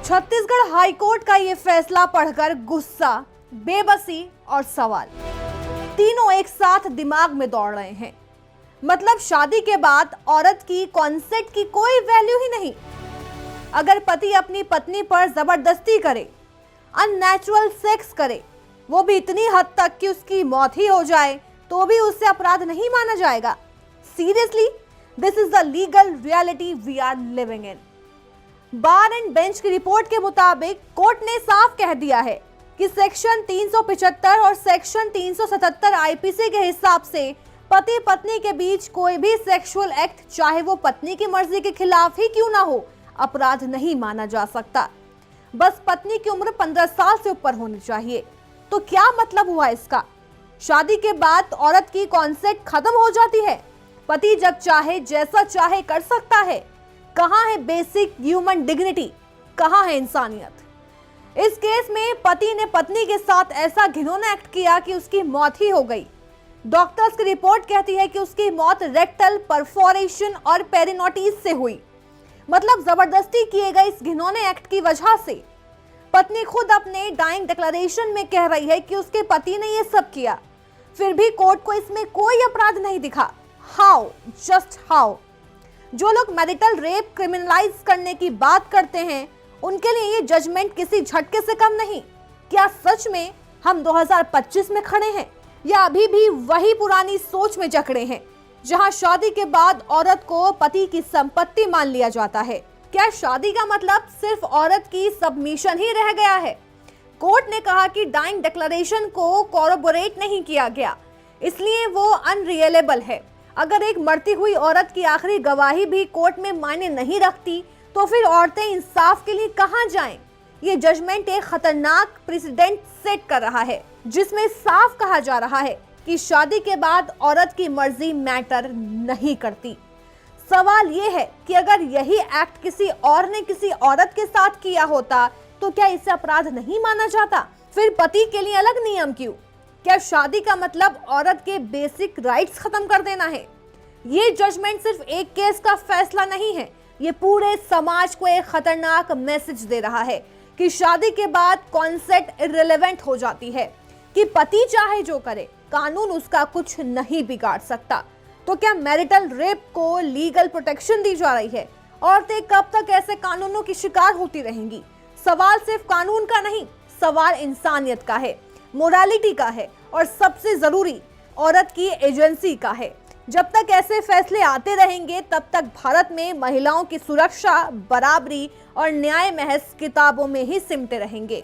Chhattisgarh high court का ये फैसला पढ़कर गुस्सा, बेबसी और सवाल तीनों एक साथ दिमाग में दौड़ रहे हैं। मतलब शादी के बाद औरत की कॉन्सेंट की कोई वैल्यू ही नहीं। अगर पति अपनी पत्नी पर जबरदस्ती करे, अननेचुरल सेक्स करे, वो भी इतनी हद तक कि उसकी मौत ही हो जाए, तो भी उससे अपराध नहीं माना जाएगा। Seriously, this is the legal reality we are living in. Bar and bench की रिपोर्ट के मुताबिक कोर्ट ने साफ कह दिया है कि सेक्शन 375 और सेक्शन 377 आईपीसी के हिसाब से पति पत्नी के बीच कोई भी सेक्सुअल एक्ट, चाहे वो पत्नी की मर्जी के खिलाफ ही क्यों ना हो, अपराध नहीं माना जा सकता। बस पत्नी की उम्र 15 साल से ऊपर होनी चाहिए। तो क्या मतलब हुआ इसका? शादी के बाद औरत की कॉन्सेंट खत्म हो जाती है, पति जब चाहे जैसा चाहे कर सकता है। कहां है बेसिक ह्यूमन डिग्निटी? कहां है इंसानियत? इस केस में पति ने पत्नी के साथ ऐसा घिनौना एक्ट किया कि उसकी मौत ही हो गई। डॉक्टर्स की रिपोर्ट कहती है कि उसकी मौत रेक्टल परफोरेशन और पेरिनोटिस से हुई। मतलब जबरदस्ती किए गए इस घिनौने एक्ट की वजह से। पत्नी खुद अपने डाइंग डिक्लेरेशन में कह रही है कि उसके पति ने यह सब किया, फिर भी कोर्ट को इसमें कोई अपराध नहीं दिखा। हाउ? Just how? जो लोग मैरिटल रेप क्रिमिनलाइज करने की बात करते हैं, उनके लिए ये जजमेंट किसी झटके से कम नहीं। क्या सच में हम 2025 में खड़े हैं, या अभी भी वही पुरानी सोच में जकड़े हैं, जहां शादी के बाद औरत को पति की संपत्ति मान लिया जाता है? क्या शादी का मतलब सिर्फ औरत की सबमिशन ही रह गया है? कोर्ट ने कहा कि डाइंग डिक्लेरेशन को कॉरोबोरेट नहीं किया गया, इसलिए वो अनरियलेबल है। अगर एक मरती हुई औरत की आखिरी गवाही भी कोर्ट में मायने नहीं रखती, तो फिर औरतें इंसाफ के लिए कहां जाएं? ये जजमेंट एक खतरनाक प्रेसिडेंट सेट कर रहा है, जिसमें साफ कहा जा रहा है कि शादी के बाद औरत की मर्जी मैटर नहीं करती। सवाल ये है कि अगर यही एक्ट किसी और ने किसी औरत के साथ किया होता, तो क्या इसे अपराध नहीं माना जाता? फिर पति के लिए अलग नियम क्यों? क्या शादी का मतलब औरत के बेसिक राइट्स खत्म कर देना है? ये जजमेंट सिर्फ एक केस का फैसला नहीं है, ये पूरे समाज को एक खतरनाक मैसेज दे रहा है कि शादी के बाद कॉन्सेंट इररिलेवेंट हो जाती है, कि पति चाहे जो करे, कानून उसका कुछ नहीं बिगाड़ सकता। तो क्या मैरिटल रेप को लीगल प्रोटेक्शन दी जा रही है? औरतें कब तक ऐसे कानूनों की शिकार होती रहेंगी? सवाल सिर्फ कानून का नहीं, सवाल इंसानियत का है, मोरालिटी का है, और सबसे जरूरी औरत की एजेंसी का है। जब तक ऐसे फैसले आते रहेंगे, तब तक भारत में महिलाओं की सुरक्षा, बराबरी और न्याय महज किताबों में ही सिमटे रहेंगे।